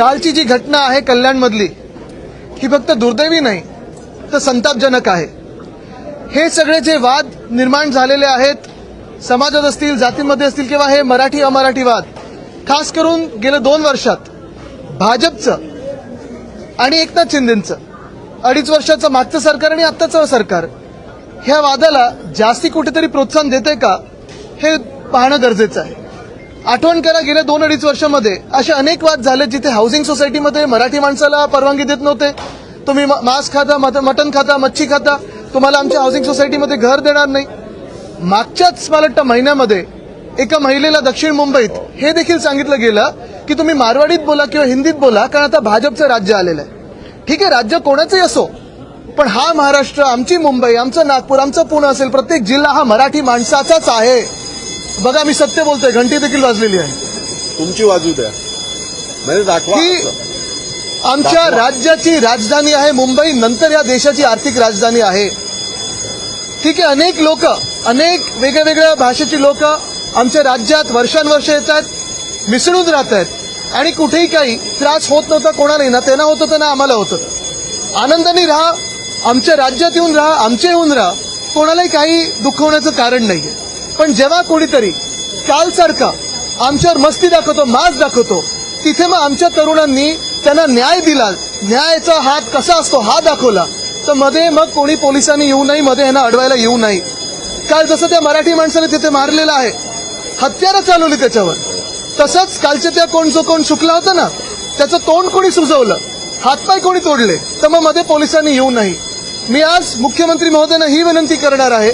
कालची जी घटना आहे कल्याणमधली ही फक्त दुर्दैवी नाही तर संतापजनक आहे। हे सगळे जे वाद निर्माण झालेले आहेत समाजात असतील, जातींमध्ये असतील किंवा हे मराठी अमराठी वाद, खास करून गेल्या 2 वर्षात भाजपचं आणि एकनाथ शिंदेंचं 2.5 वर्षाचं मागचं सरकार आणि आत्ताचं सरकार ह्या वादाला जास्ती कुठेतरी प्रोत्साहन देते का हे पाहणं गरजेचं आहे। आठवण करा, गेल्या 2-2.5 वर्षामध्ये असे अनेक वाद झाले जिथे हाऊसिंग सोसायटीमध्ये मराठी माणसाला परवानगी देत नव्हते। तुम्ही मांस खाता, मटण खाता, मच्छी खाता, तुम्हाला आमच्या हाऊसिंग सोसायटीमध्ये घर देणार नाही। मागच्याच मला वाटतं महिन्यामध्ये एका महिलेला दक्षिण मुंबईत हे देखील सांगितलं गेलं की तुम्ही मारवाडीत बोला किंवा हिंदीत बोला, कारण आता भाजपचं राज्य आलेलं आहे। ठीक आहे, राज्य कोणाचंही असो, पण हा महाराष्ट्र, आमची मुंबई, आमचं नागपूर, आमचं पुणे असेल, प्रत्येक जिल्हा हा मराठी माणसाचाच आहे। बघा, मी सत्य बोलतोय, घंटी देखील वाजलेली आहे। तुमची वाजू द्या, म्हणजे दाखवा की आमच्या राज्याची राजधानी आहे मुंबई, नंतर या देशाची आर्थिक राजधानी आहे। ठीक आहे, अनेक लोक, अनेक वेगवेगळ्या भाषेची लोक आमच्या राज्यात वर्षानुवर्ष येतात, मिसळून राहत आहेत आणि कुठेही काही त्रास होत नव्हता कोणालाही, ना त्यांना होत होतं ना आम्हाला होत होतं। आनंदाने राहा, आमच्या राज्यात येऊन राहा, आमचे येऊन राहा, कोणालाही काही दुखवण्याचं कारण नाहीये। पण जेव्हा कोणीतरी कालसारखा आमच्यावर मस्ती दाखवतो, माज दाखवतो, तिथे मग आमच्या तरुणांनी त्यांना न्याय दिला, न्यायाचा हात कसा असतो हा दाखवला, तर मध्ये मग कोणी पोलिसांनी येऊ नये, मध्ये यांना अडवायला येऊ नये। काल जसं त्या मराठी माणसाने तिथे मारलेलं आहे, हत्यारं चालवली त्याच्यावर, तसंच कालच्या त्या कोण सुकला होता ना, त्याचं तोंड कोणी सुजवलं, हातपाय कोणी तोडले, तर मग मध्ये पोलिसांनी येऊ नये। मी आज मुख्यमंत्री महोदयांना ही विनंती करणार आहे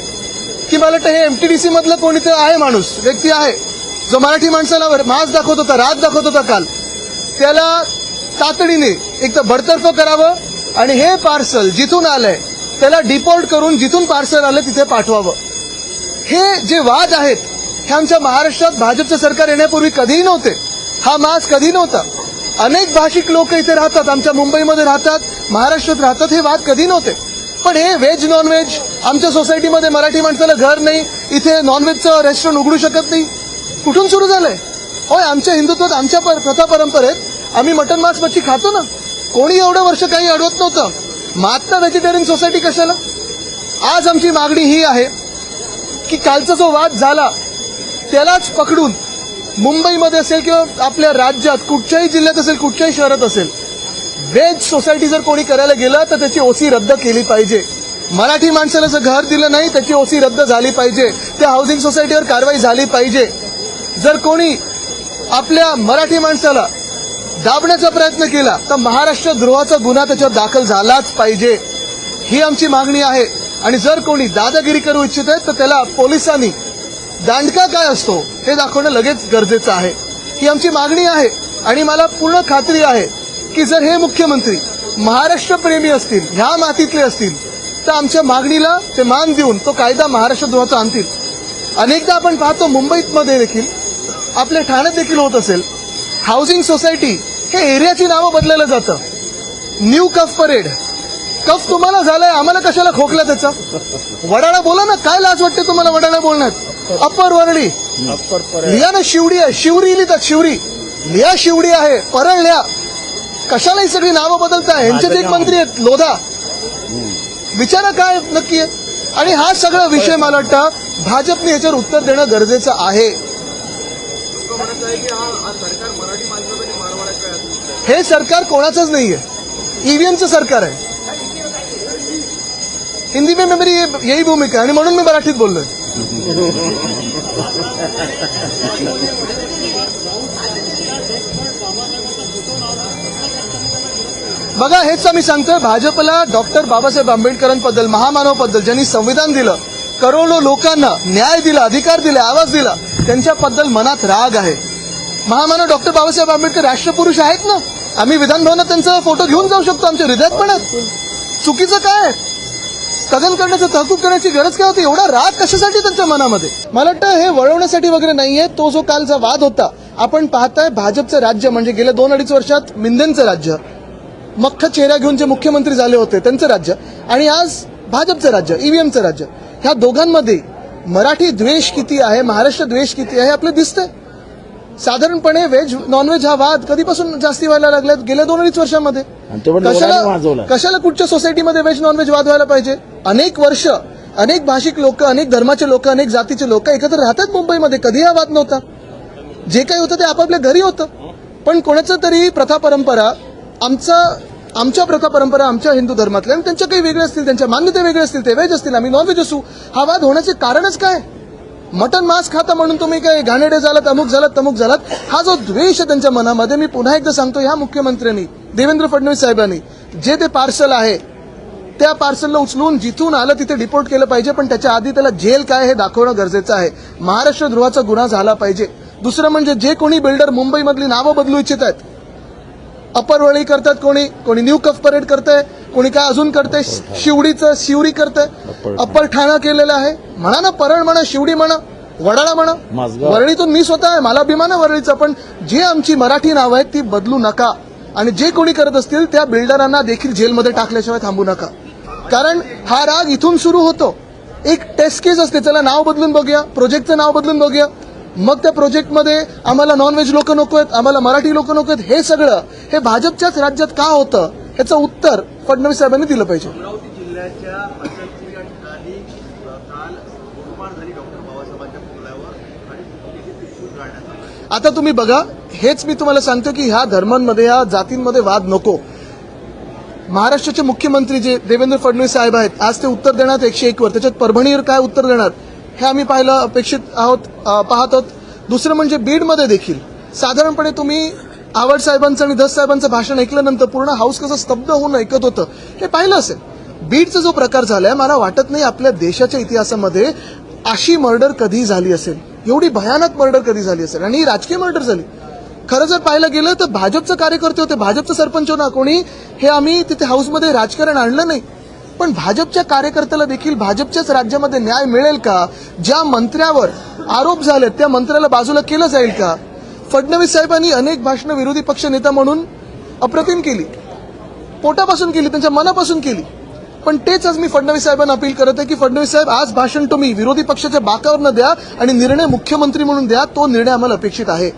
की मला वाटतं हे एमटीडीसी मधलं कोणीतरी आहे, माणूस, व्यक्ती आहे जो मराठी माणसाला माज दाखवत होता, राज दाखवत होता काल, त्याला तातडीने एक तर बडतर्फ करावं आणि हे पार्सल जिथून आलंय त्याला डिपोर्ट करून जिथून पार्सल आलं तिथे पाठवावं। हे जे वाद आहेत हे आमच्या महाराष्ट्रात भाजपचं सरकार येण्यापूर्वी कधीही नव्हते, हा माज कधी नव्हता। अनेक भाषिक लोक इथे राहतात, आमच्या मुंबईमध्ये राहतात, महाराष्ट्रात राहतात, हे वाद कधी नव्हते। पण हे व्हेज नॉनव्हेज, आमच्या सोसायटीमध्ये मराठी माणसाला घर नाही, इथे नॉनव्हेजचं रेस्टॉरंट उघडू शकत नाही, कुठून सुरू झालंय? होय, आमच्या हिंदुत्वात, आमच्या प्रथा परंपरेत आम्ही मटन मांस मच्छी खातो ना, कोणी एवढं वर्ष काही अडवत नव्हतं, मात्र व्हेजिटेरियन सोसायटी कशाला? आज आमची मागणी ही आहे की कालचा जो वाद झाला त्यालाच पकडून मुंबईमध्ये असेल किंवा आपल्या राज्यात कुठच्याही जिल्ह्यात असेल, कुठच्याही शहरात असेल, व्हेज सोसायटी जर कोणी करायला गेलं तर त्याची ओसी रद्द केली पाहिजे। मराठी माणसाला जर घर दिलं नाही त्याची ओसी रद्द झाली पाहिजे, त्या हाऊसिंग सोसायटीवर कारवाई झाली पाहिजे। जर कोणी आपल्या मराठी माणसाला दाबण्याचा प्रयत्न केला तर महाराष्ट्र द्रोहाचा गुन्हा त्याच्यावर दाखल झालाच पाहिजे, ही आमची मागणी आहे। आणि जर कोणी दादागिरी करू इच्छित आहे तर त्याला पोलिसांनी दांडका काय असतो हे दाखवणं लगेच गरजेचं आहे, ही आमची मागणी आहे। आणि मला पूर्ण खात्री आहे की जर हे मुख्यमंत्री महाराष्ट्रप्रेमी असतील, ह्या मातीतले असतील, तर आमच्या मागणीला ते मान देऊन तो कायदा महाराष्ट्रद्रोहाचा आणतील। अनेकदा आपण पाहतो मुंबईमध्ये देखील, आपल्या ठाण्यात देखील होत असेल, हाऊसिंग सोसायटी हे एरियाची नावं बदललं जातं। न्यू कफ परेड, कफ तुम्हाला झालाय, आम्हाला कशाला खोकला त्याचा? वडाळा बोला ना, काय लाज वाटते तुम्हाला वडाळा बोलण्यात? अप्पर वरळी लिहा ना, शिवडी आहे, शिवरी लिहितात, शिवरी लिहा, शिवडी आहे, परळ लिहा, कशाला ही सगळी नावं बदलताय? यांचेच एक मंत्री आहेत लोधा, विचारा काय नक्की आहे। आणि हा सगळा विषय मला वाटतं भाजपने याच्यावर उत्तर देणं गरजेचं आहे। हे सरकार कोणाचंच नाहीये, ईव्हीएमचं सरकार आहे। हिंदी में मेरी यही भूमिका आणि म्हणून मी मराठीत बोललोय। बघा, हेच आम्ही सांगतोय, भाजपला डॉक्टर बाबासाहेब आंबेडकरांबद्दल, महामानवाबद्दल, ज्यांनी संविधान दिलं, करोडो लोकांना न्याय दिला, अधिकार दिले, आवाज दिला, त्यांच्याबद्दल मनात राग आहे। महामानव डॉक्टर बाबासाहेब आंबेडकर राष्ट्रपुरुष आहेत ना, आम्ही विधानभवनात त्यांचा फोटो घेऊन जाऊ शकतो, आमच्या हृदयात पण आहेत। चुकीचं काय? स्थगन करण्याचं, तहकूब करण्याची गरज काय होती? एवढा राग कशासाठी त्यांच्या मनामध्ये? मला वाटतं हे वळवण्यासाठी वगैरे नाहीये। तो जो कालचा वाद होता, आपण पाहताय भाजपचं राज्य म्हणजे गेल्या 2-2.5 वर्षात मिंदेंचं राज्य, मख्खा चेहरा घेऊन जे मुख्यमंत्री झाले होते त्यांचं राज्य, आणि आज भाजपचं राज्य, ईव्हीएमचं राज्य, ह्या दोघांमध्ये मराठी द्वेष किती आहे, महाराष्ट्र द्वेष किती आहे आपलं दिसतंय। साधारणपणे व्हेज नॉनव्हेज हा वाद कधीपासून जास्ती व्हायला लागला? गेल्या 2-2.5 वर्षांमध्ये. आणि तो पण लोकांनी वाजवला. कशाला कुठच्या सोसायटीमध्ये व्हेज नॉनव्हेज वाद व्हायला पाहिजे? अनेक वर्ष अनेक भाषिक लोक, अनेक धर्माचे लोक, अनेक जातीचे लोक एकत्र राहतात मुंबईमध्ये. कधी हा वाद नव्हता. जे काही होतं ते आपापल्या घरी होतं. पण कोणाचं तरी प्रथा परंपरा, आमच्या प्रथा परंपरा आमच्या हिंदू धर्मातल्या, आणि त्यांच्या काही वेगळे असतील, त्यांच्या मान्यता वेगळे असतील, ते व्हेज असतील, आम्ही नॉनव्हेज असू. हा वाद होण्याचे कारणच काय? मटन मांस खाता म्हणून तुम्ही काय घाणेरडे झालात, अमुक झालात, तमुक झालात. हा जो द्वेष आहे त्यांच्या मनामध्ये, मी पुन्हा एकदा सांगतो, ह्या मुख्यमंत्र्यांनी देवेंद्र फडणवीस साहेबांनी जे ते पार्सल आहे त्या पार्सलला उचलून जिथून आलं तिथे डिपोर्ट केलं पाहिजे. पण त्याच्या आधी त्याला जेल काय हे दाखवणं गरजेचं आहे. महाराष्ट्र द्रोहाचा गुन्हा झाला पाहिजे. दुसरं म्हणजे जे कोणी बिल्डर मुंबईमधली नावं बदलू इच्छित आहेत, अपर वळी करतात, कोणी न्यू कफ परेड करतंय, कोणी काय अजून करतंय, शिवडीचं शिवरी करतंय, अप्पर ठाणा केलेलं आहे. म्हणा ना, परळ म्हणा, शिवडी म्हणा, वडाळा म्हणा. माझगाव. वरळीतून मी स्वतः आहे, मला अभिमान आहे वरळीचा. पण जे आमची मराठी नावं आहेत ती बदलू नका. आणि जे कोणी करत असतील त्या बिल्डरांना देखील जेलमध्ये टाकल्याशिवाय थांबू नका. कारण हा राग इथून सुरू होतो. एक टेस्ट केस असते, त्याला नाव बदलून बघूया, प्रोजेक्टचं नाव बदलून बघूया. मग त्या प्रोजेक्टमध्ये आम्हाला नॉनव्हेज लोक नको आहेत, आम्हाला मराठी लोक नको आहेत. हे सगळं हे भाजपच्याच राज्यात का होतं, ह्याचं उत्तर फडणवीस साहेबांनी दिलं पाहिजे. अमरावती जिल्ह्याच्या अचलपूर या ठिकाणी काल गोळमार झाली डॉक्टर बाबासाहेबांच्या पुतळ्यावर आणि तिथे त्रिशूळ गाडण्यात आलं. आता तुम्ही बघा, हेच मी तुम्हाला सांगतो की ह्या धर्मांमध्ये, ह्या जातींमध्ये वाद नको. महाराष्ट्राचे मुख्यमंत्री जे देवेंद्र फडणवीस साहेब आहेत, आज ते उत्तर देणार 101 वर. त्याच्यात परभणीवर काय उत्तर देणार हे आम्ही पाहत आहोत. दुसरं म्हणजे बीडमध्ये देखील साधारणपणे तुम्ही आवड साहेबांचं आणि धस साहेबांचं भाषण ऐकल्यानंतर पूर्ण हाऊस कसं स्तब्ध होऊन ऐकत होतं हे पाहिलं असेल. बीडचा जो प्रकार झालाय, मला वाटत नाही आपल्या देशाच्या इतिहासामध्ये अशी मर्डर कधी झाली असेल, एवढी भयानक मर्डर कधी झाली असेल. आणि ही राजकीय मर्डर झाली. खरं जर पाहायला गेलं तर भाजपचे कार्यकर्ते होते, भाजपचं सरपंच होणार कोणी, हे आम्ही तिथे हाऊसमध्ये राजकारण आणलं नाही. पण भाजपच्या कार्यकर्त्याला देखील भाजपच्याच राज्यामध्ये न्याय मिळेल का? ज्या मंत्र्यावर आरोप झालेत त्या मंत्र्याला बाजूला केलं जाईल का? फडणवीस साहेबांनी अनेक भाषणं विरोधी पक्ष नेता म्हणून अप्रतिम केली, पोटापासून केली, त्यांच्या मनापासून केली. पण तेच आज मी फडणवीस साहेबांना अपील करत आहे की फडणवीस साहेब, आज भाषण तुम्ही विरोधी पक्षाच्या बाकावर न द्या आणि निर्णय मुख्यमंत्री म्हणून द्या. तो निर्णय आम्हाला अपेक्षित आहे.